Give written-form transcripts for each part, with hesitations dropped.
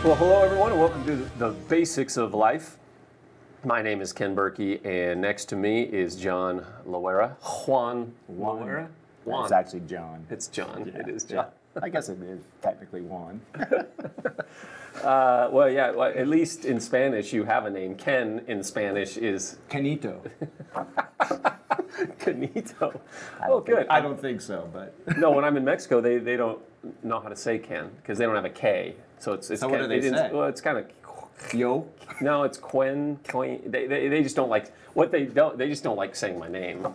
Well, hello everyone, and welcome to the Basics of Life. My name is Ken Burkey, and next to me is John Loera. Juan Loera? Juan. It's actually John. It's John. Yeah, It is John. Yeah. I guess it is technically Juan. Well, at least in Spanish you have a name. Ken in Spanish is Canito. Canito. Oh, good. I don't think so, but No, when I'm in Mexico, they don't know how to say Ken because they don't have a K. So it's So Ken. what do they say? Well, it's kind of yo. no, it's Quen. They just don't like what they don't. They just don't like saying my name.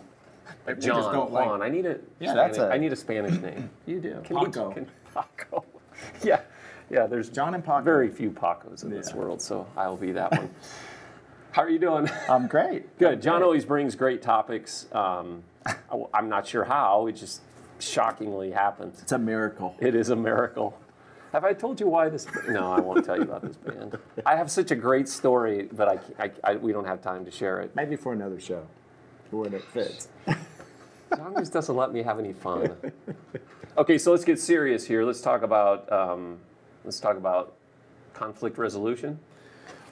They John, just don't like- Juan. I need a Yeah, that's Spanish, a- I need a Spanish name. You do. Paco. Paco. Paco. Yeah, yeah. There's John and Paco. very few Pacos in this Yeah. world, so I'll be that one. How are you doing? I'm great. Good. John always brings great topics. I'm not sure how. It just shockingly happens. It's a miracle. It is a miracle. Have I told you why this? No, I won't tell you about this band. I have such a great story, but we don't have time to share it. Maybe for another show, when it fits. John just doesn't let me have any fun. Okay, so let's get serious here. Let's talk about conflict resolution.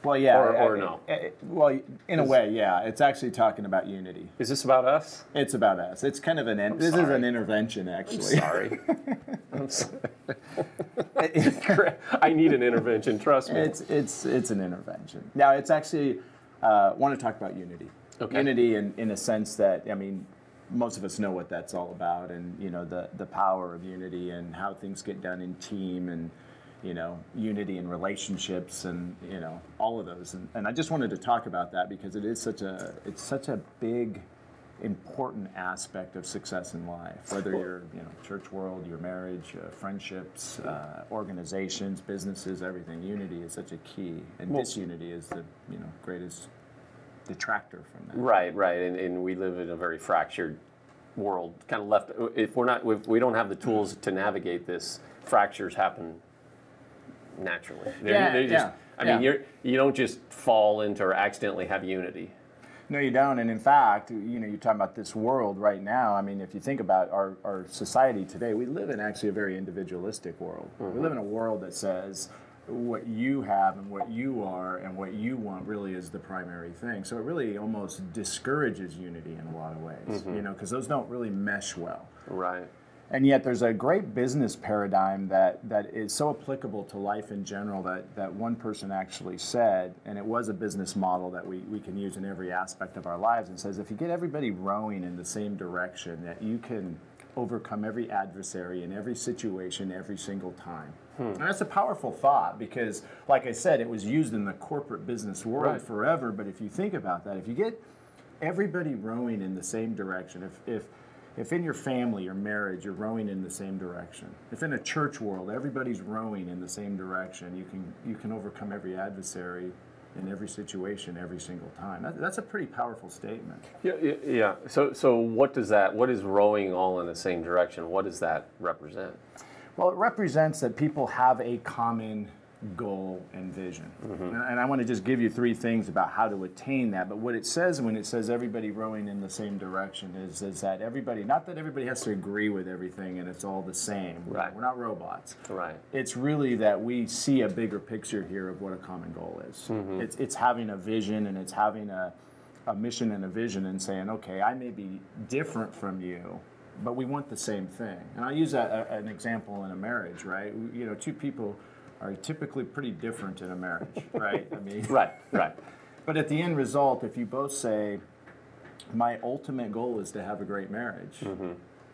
Well, yeah. Or no? Well, in a way, yeah. It's actually talking about unity. Is this about us? It's about us. It's kind of this is sorry. an intervention, actually. Sorry. I'm sorry. I need an intervention. Trust me. It's an intervention. Now, it's actually want to talk about unity. Okay. Unity in a sense that, I mean, most of us know what that's all about, and the power of unity and how things get done in team, and unity in relationships, and all of those. And I just wanted to talk about that because it's such a big, important aspect of success in life. Whether you're church world, your marriage, friendships, organizations, businesses, everything. Unity is such a key, and disunity is the greatest detractor from that. Right, and we live in a very fractured world. Kind of left. If we don't have the tools to navigate this, fractures happen naturally. I mean, you don't just fall into or accidentally have unity. No, you don't. And in fact, you're talking about this world right now. I mean, if you think about our society today, we live in actually a very individualistic world. Mm-hmm. We live in a world that says what you have and what you are and what you want really is the primary thing. So it really almost discourages unity in a lot of ways, because those don't really mesh well. Right. And yet there's a great business paradigm that is so applicable to life in general that one person actually said, and it was a business model that we can use in every aspect of our lives, and says if you get everybody rowing in the same direction, that you can overcome every adversary in every situation every single time. And that's a powerful thought because, like I said, it was used in the corporate business world forever, but if you think about that, if you get everybody rowing in the same direction, if in your family, your marriage, you're rowing in the same direction. If in a church world, everybody's rowing in the same direction, you can overcome every adversary in every situation every single time. That's a pretty powerful statement. Yeah. So what is rowing all in the same direction? What does that represent? Well, it represents that people have a common goal and vision. And I want to just give you 3 things about how to attain that. But what it says when it says everybody rowing in the same direction is that everybody, not that everybody has to agree with everything and it's all the same. Right. We're not robots. Right. It's really that we see a bigger picture here of what a common goal is. It's having a vision, and it's having a mission and a vision, and saying, okay, I may be different from you, but we want the same thing. And I'll use an example in a marriage, right? 2 people are typically pretty different in a marriage, right? I mean, right. But at the end result, if you both say, my ultimate goal is to have a great marriage,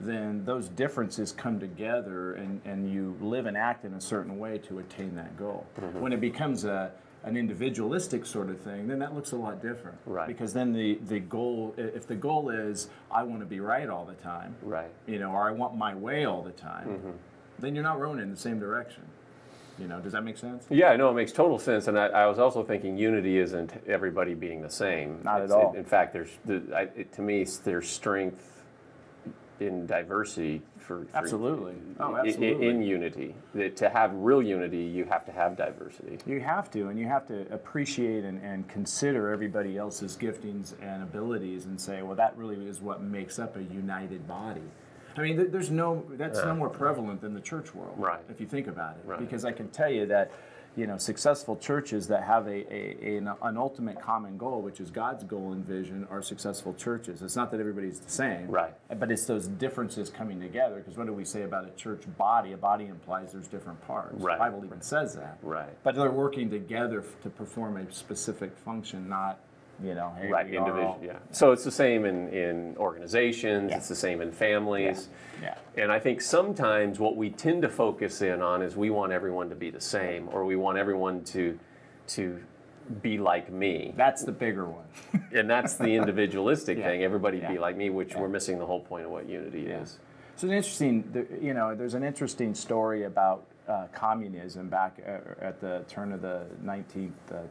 then those differences come together and you live and act in a certain way to attain that goal. When it becomes an individualistic sort of thing, then that looks a lot different. Right. Because then the goal, if the goal is, I want to be right all the time, right, or I want my way all the time, then you're not rowing in the same direction. Does that make sense? Yeah, no, it makes total sense. And I was also thinking unity isn't everybody being the same. Not at all. In fact, to me, there's strength in diversity absolutely. Absolutely. In unity. To have real unity, you have to have diversity. You have to, and you have to appreciate and consider everybody else's giftings and abilities and say, well, that really is what makes up a united body. I mean, that's no more prevalent than the church world, right, if you think about it. Right. Because I can tell you that, successful churches that have an ultimate common goal, which is God's goal and vision, are successful churches. It's not that everybody's the same, right? But it's those differences coming together. Because what do we say about a church body? A body implies there's different parts. Right. The Bible even says that. Right. But they're working together to perform a specific function, not hey, right, individual. Yeah. So it's the same in organizations. Yeah. It's the same in families. Yeah. And I think sometimes what we tend to focus in on is we want everyone to be the same, or we want everyone to be like me. That's the bigger one. And that's the individualistic thing. Everybody be like me, which we're missing the whole point of what unity is. So it's interesting. There's an interesting story about communism back at the turn of the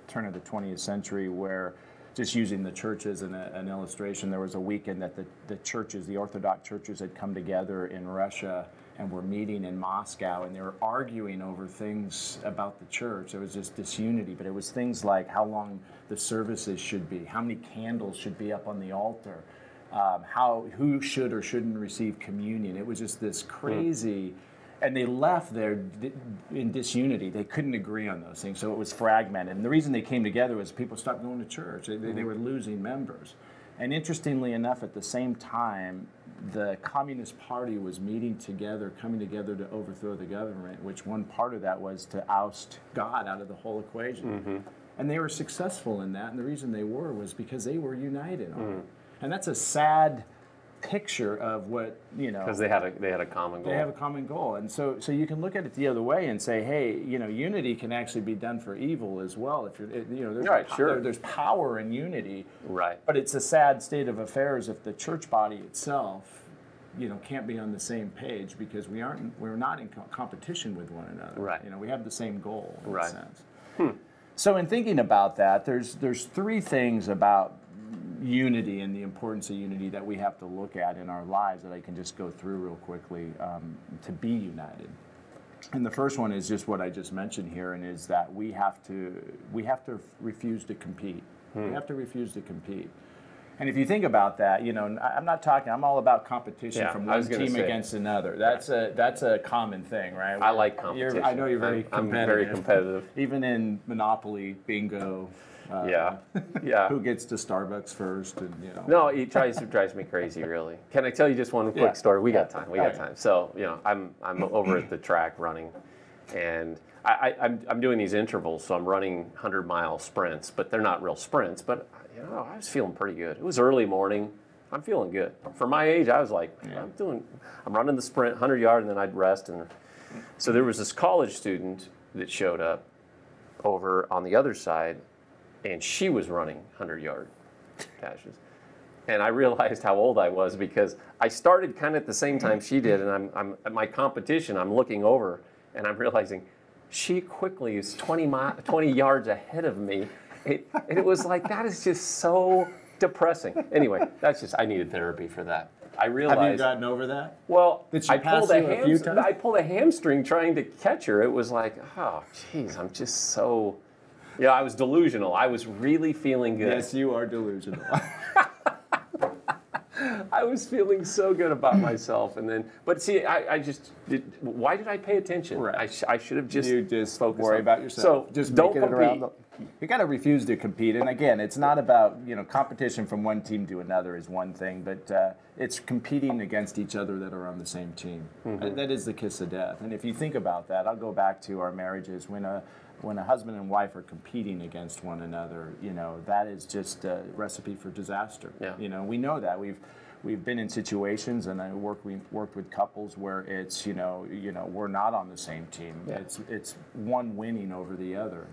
20th century, where, just using the church as an illustration, there was a weekend that the churches, the Orthodox churches, had come together in Russia and were meeting in Moscow, and they were arguing over things about the church. There was just disunity, but it was things like how long the services should be, how many candles should be up on the altar, who should or shouldn't receive communion. It was just this crazy. And they left there in disunity. They couldn't agree on those things, so it was fragmented. And the reason they came together was people stopped going to church. They were losing members. And interestingly enough, at the same time, the Communist Party was coming together to overthrow the government, which one part of that was to oust God out of the whole equation. And they were successful in that, and the reason they was because they were united on it. And that's a sad picture of what because they had a common goal. They have a common goal, and so you can look at it the other way and say, hey, unity can actually be done for evil as well. If there's power in unity, right? But it's a sad state of affairs if the church body itself, can't be on the same page, because we're not in competition with one another. Right. We have the same goal in a sense. So in thinking about that, there's three things about unity and the importance of unity that we have to look at in our lives that I can just go through real quickly to be united. And the first one is just what I just mentioned here, and is that we have to refuse to compete. We have to refuse to compete. And if you think about that, I'm all about competition from one team against another. That's a common thing, right? I like competition. I know you're very competitive. I'm very competitive. Even in Monopoly, bingo. Who gets to Starbucks first, and No, it drives me crazy, really. Can I tell you just one quick story? We got time. We got time. So I'm over at the track running, and I'm doing these intervals. So I'm running 100-mile sprints, but they're not real sprints. But I was feeling pretty good. It was early morning. I'm feeling good for my age. I was like, I'm running the sprint 100 yards, and then I'd rest. And so there was this college student that showed up over on the other side. And she was running 100-yard dashes. And I realized how old I was, because I started kind of at the same time she did, and I'm at my competition, I'm looking over, and I'm realizing she quickly is 20 yards ahead of me. And it was like, that is just so depressing. Anyway, I needed therapy for that. I realized. Have you gotten over that? Well, Did she pass you a few times? I pulled a hamstring trying to catch her. It was like, oh, geez, I'm just so... Yeah, I was delusional. I was really feeling good. Yes, you are delusional. I was feeling so good about myself, but see, why did I pay attention? Right. I should have just focused. Worry about yourself. So just don't make it compete. You got to refuse to compete. And again, it's not about competition from one team to another is one thing, but it's competing against each other that are on the same team. That is the kiss of death. And if you think about that, I'll go back to our marriages when a husband and wife are competing against one another, that is just a recipe for disaster. Yeah. We know that. We've been in situations, and we worked with couples where it's we're not on the same team. Yeah. It's one winning over the other.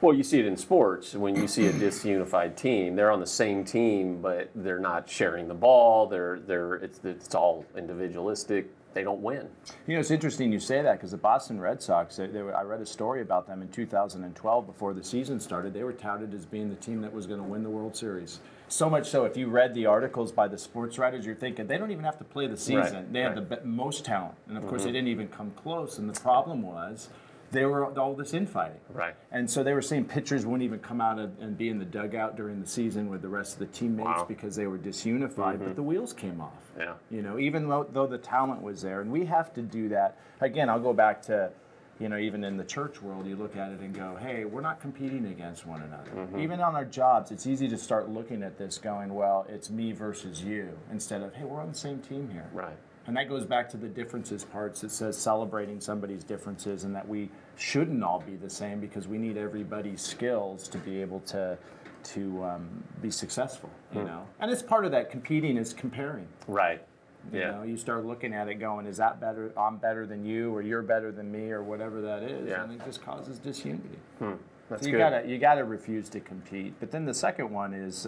Well, you see it in sports when you see a disunified team. They're on the same team, but they're not sharing the ball. It's all individualistic. They don't win. It's interesting you say that, because the Boston Red Sox, I read a story about them in 2012 before the season started. They were touted as being the team that was going to win the World Series. So much so, if you read the articles by the sports writers, you're thinking they don't even have to play the season. Right. They have the most talent. And of course, they didn't even come close. And the problem was there were all this infighting. Right. And so they were saying pitchers wouldn't even come out and be in the dugout during the season with the rest of the teammates because they were disunified. But the wheels came off. Yeah. Even though the talent was there. And we have to do that. Again, I'll go back to you know, even in the church world, you look at it and go, hey, we're not competing against one another. Even on our jobs, it's easy to start looking at this going, well, it's me versus you, instead of, hey, we're on the same team here. Right. And that goes back to the differences parts. It says celebrating somebody's differences, and that we shouldn't all be the same, because we need everybody's skills to be able to be successful, you know. And it's part of that. Competing is comparing. Right. You know, you start looking at it going, is that better? I'm better than you, or you're better than me, or whatever that is. And it just causes disunity. That's so good. you gotta refuse to compete. But then the second one is,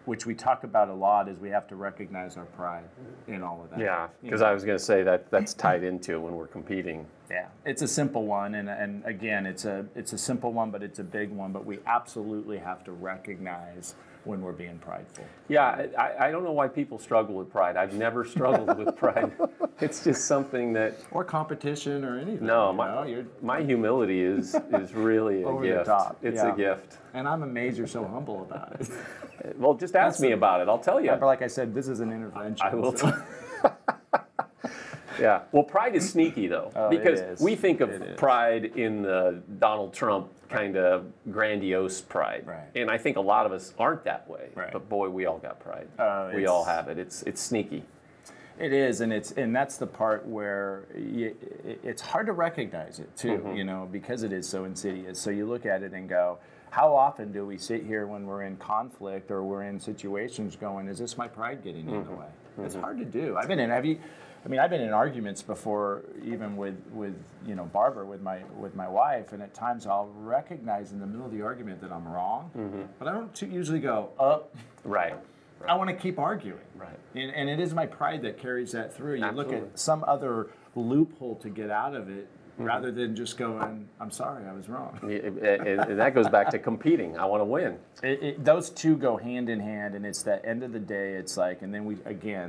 which we talk about a lot, is we have to recognize our pride in all of that. Yeah, because I was going to say that's tied into when we're competing. Yeah, it's a simple one, and again, it's a simple one, but it's a big one. But we absolutely have to recognize when we're being prideful. Yeah, I don't know why people struggle with pride. I've never struggled with pride. It's just something that... Or competition or anything. No, my humility is really a over gift. The top. It's a gift. And I'm amazed you're so humble about it. Well, just ask me about it. I'll tell you. But like I said, this is an intervention. I will tell Yeah. Well, pride is sneaky, though, because we think of pride in the Donald Trump kind of grandiose pride. Right. And I think a lot of us aren't that way. Right. But boy, we all got pride. We all have it. It's sneaky. It is, and that's the part where it's hard to recognize it, too, you know, because it is so insidious. So you look at it and go, how often do we sit here when we're in conflict or we're in situations going, is this my pride getting in the way? It's hard to do. I've been in arguments before, even with you know, Barbara, with my wife, and at times I'll recognize in the middle of the argument that I'm wrong, but I don't usually go up. Right. I want to keep arguing. Right. And it is my pride that carries that through. You Absolutely. look at some other loophole to get out of it, rather than just going, I'm sorry, I was wrong. And that goes back to competing. I want to win. Those two go hand in hand, and it's that end of the day, it's like, and then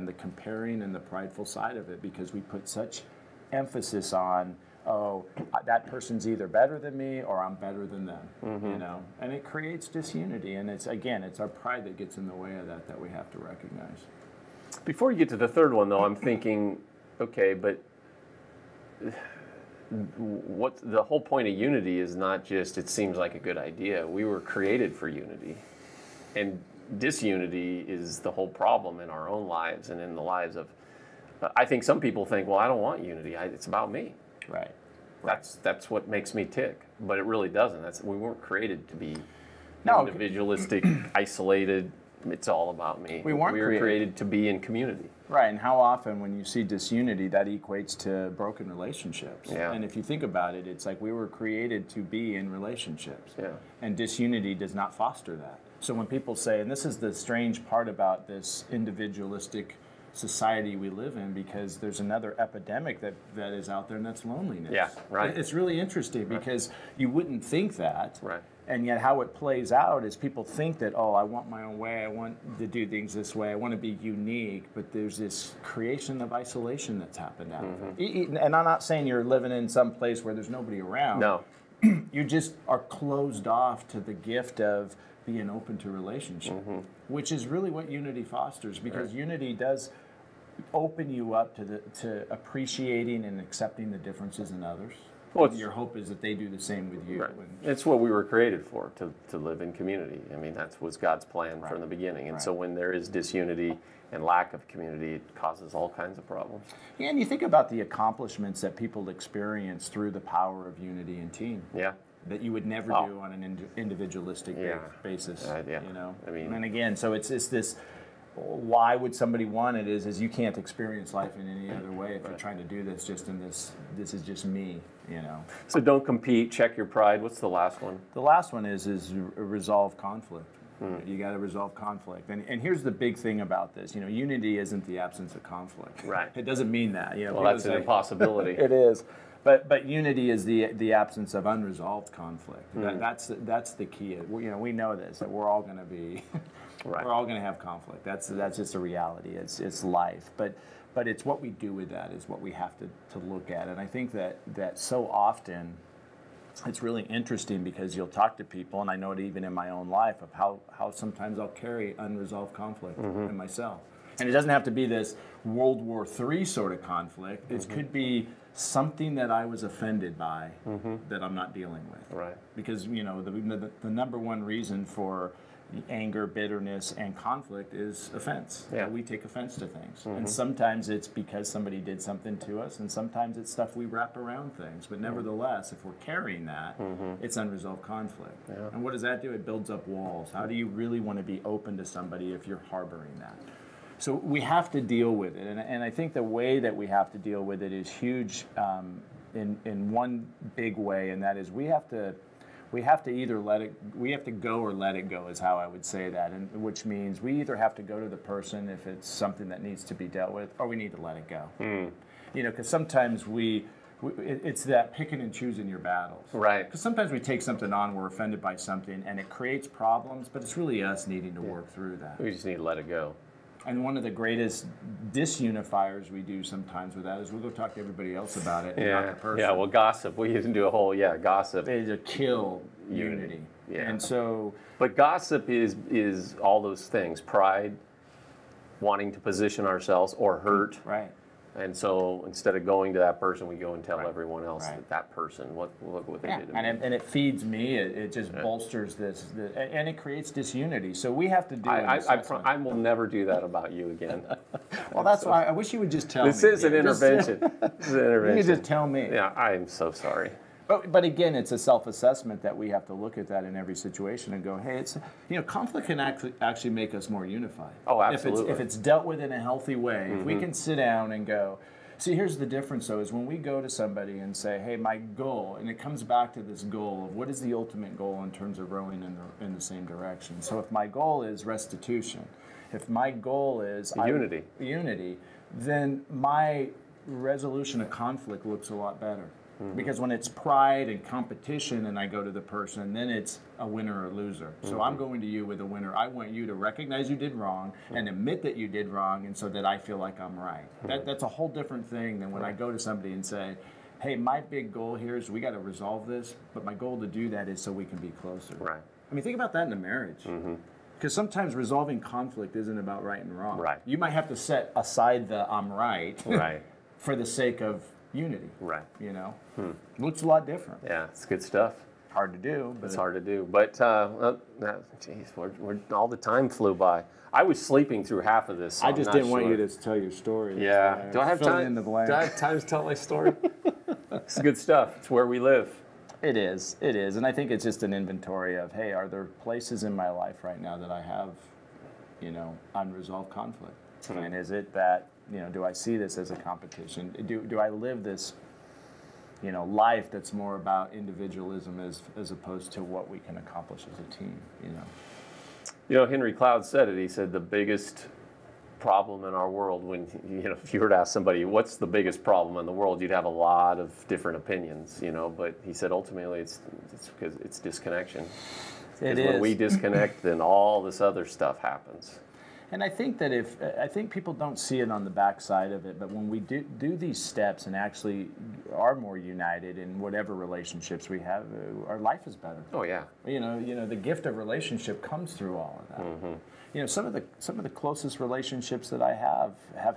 the comparing and the prideful side of it, because we put such emphasis on, oh, that person's either better than me or I'm better than them, you know? And it creates disunity, and it's our pride that gets in the way of that we have to recognize. Before you get to the third one, though, I'm thinking, okay, but what the whole point of unity is not just it seems like a good idea. We were created for unity, and disunity is the whole problem in our own lives and in the lives of. I think some people think, well, I don't want unity. It's about me. Right. That's what makes me tick, but it really doesn't. We weren't created to be individualistic, isolated. It's all about me. We were created to be in community. Right, and how often when you see disunity, that equates to broken relationships. Yeah. And if you think about it, it's like we were created to be in relationships. Yeah. And disunity does not foster that. So when people say, and this is the strange part about this individualistic society we live in, because there's another epidemic that is out there, and that's loneliness. Yeah, right. It's really interesting because you wouldn't think that. Right. And yet how it plays out is people think that, oh, I want my own way, I want to do things this way, I want to be unique, but there's this creation of isolation that's happened out of it. And I'm not saying you're living in some place where there's nobody around. No. You just are closed off to the gift of being open to relationship, which is really what unity fosters, because unity does open you up to appreciating and accepting the differences in others. Well, your hope is that they do the same with you. Right. It's what we were created for, to live in community. I mean, that was God's plan from the beginning. And so when there is disunity and lack of community, it causes all kinds of problems. Yeah, and you think about the accomplishments that people experience through the power of unity and team. Yeah. That you would never do on an individualistic basis. You know? I mean, and again, so it's this. Why would somebody want it is you can't experience life in any other way if you're trying to do this just in this is just me, you know. So don't compete, check your pride. What's the last one? The last one is resolve conflict. You got to resolve conflict. And here's the big thing about this. You know, unity isn't the absence of conflict. Right. It doesn't mean that. You know, well, that's an impossibility. It is. But unity is the absence of unresolved conflict. That's the key. You know, we know this, that we're all going to be we're all going to have conflict. That's just a reality. It's life. But it's what we do with that is what we have to look at. And I think that so often it's really interesting because you'll talk to people, and I know it even in my own life, of how sometimes I'll carry unresolved conflict in myself. And it doesn't have to be this World War III sort of conflict. It could be something that I was offended by that I'm not dealing with. Right. Because, you know, the number one reason for anger, bitterness, and conflict is offense. Yeah. We take offense to things. And sometimes it's because somebody did something to us, and sometimes it's stuff we wrap around things. But nevertheless, if we're carrying that, it's unresolved conflict. Yeah. And what does that do? It builds up walls. How do you really want to be open to somebody if you're harboring that? So we have to deal with it. And I think the way that we have to deal with it is huge in one big way, and that is we have to either we have to go or let it go is how I would say that, and which means we either have to go to the person if it's something that needs to be dealt with, or we need to let it go. You know, because sometimes it's that picking and choosing your battles. Right. Because sometimes we take something on, we're offended by something, and it creates problems, but it's really us needing to work through that. We just need to let it go. And one of the greatest disunifiers we do sometimes with that is we'll go talk to everybody else about it, and not the person. Yeah, well, gossip. We can do a whole, gossip. It's to kill unity. Yeah. And so... But gossip is all those things. Pride, wanting to position ourselves, or hurt. Right. And so instead of going to that person, we go and tell everyone else that person, what they did to me. And it feeds me, it just bolsters this, and it creates disunity. So we have to do I will never do that about you again. Well, that's why I wish you would just tell me. This is an intervention. This is an intervention. You can just tell me. Yeah, I am so sorry. But again, it's a self-assessment that we have to look at that in every situation and go, hey, it's, you know, conflict can actually make us more unified. Oh, absolutely. If it's dealt with in a healthy way, if we can sit down and go, see, here's the difference though, is when we go to somebody and say, hey, my goal, and it comes back to this goal of what is the ultimate goal in terms of rowing in the same direction. So if my goal is restitution, if my goal is unity, then my resolution of conflict looks a lot better. Because when it's pride and competition and I go to the person, then it's a winner or loser. So I'm going to you with a winner. I want you to recognize you did wrong and admit that you did wrong, and so that I feel like I'm right. That's a whole different thing than when I go to somebody and say, hey, my big goal here is we got to resolve this, but my goal to do that is so we can be closer. Right. I mean, think about that in a marriage. Because sometimes resolving conflict isn't about right and wrong. Right. You might have to set aside the I'm right, for the sake of unity. Right. You know? Looks a lot different. Yeah, it's good stuff. Hard to do. But it's hard to do. But, geez, all the time flew by. I was sleeping through half of this. So I just didn't want you to tell your story. Yeah. Do I have time? In the blank. Do I have time to tell my story? It's good stuff. It's where we live. It is. It is. And I think it's just an inventory of, hey, are there places in my life right now that I have, you know, unresolved conflict? And is it that, you know, do I see this as a competition? Do I live this, you know, life that's more about individualism as opposed to what we can accomplish as a team, you know? You know, Henry Cloud said it. He said the biggest problem in our world, when, you know, if you were to ask somebody, what's the biggest problem in the world, you'd have a lot of different opinions, you know, but he said ultimately it's because it's disconnection. It is. When we disconnect, then all this other stuff happens. And I think that I think people don't see it on the backside of it, but when we do these steps and actually are more united in whatever relationships we have, our life is better. Oh yeah. You know, the gift of relationship comes through all of that. You know, some of the closest relationships that I have had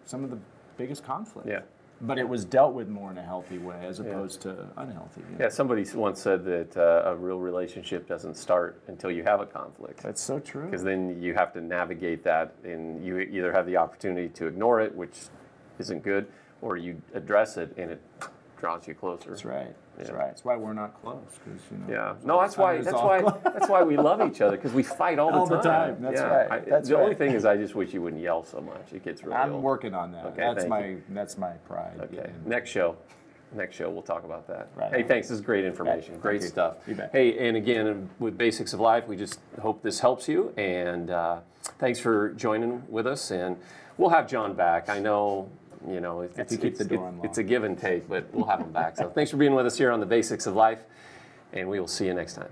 some of the biggest conflict. Yeah. But it was dealt with more in a healthy way as opposed to unhealthy. You know? Yeah, somebody once said that a real relationship doesn't start until you have a conflict. That's so true. Because then you have to navigate that, and you either have the opportunity to ignore it, which isn't good, or you address it, and it draws you closer. That's right. That's right. That's why we're not close. Cause, you know, yeah. No, that's why we love each other, because we fight all the time. That's right. The only thing is, I just wish you wouldn't yell so much. It gets really old. I'm working on that. Okay, that's my pride. Okay. Yeah. Next show we'll talk about that. Right. Hey, thanks. This is great information. Right. Great stuff. You bet. Hey, and again, with Basics of Life, we just hope this helps you. And thanks for joining with us. And we'll have John back. I know. You know, it's a give and take, but we'll have him back. So thanks for being with us here on the Basics of Life, and we will see you next time.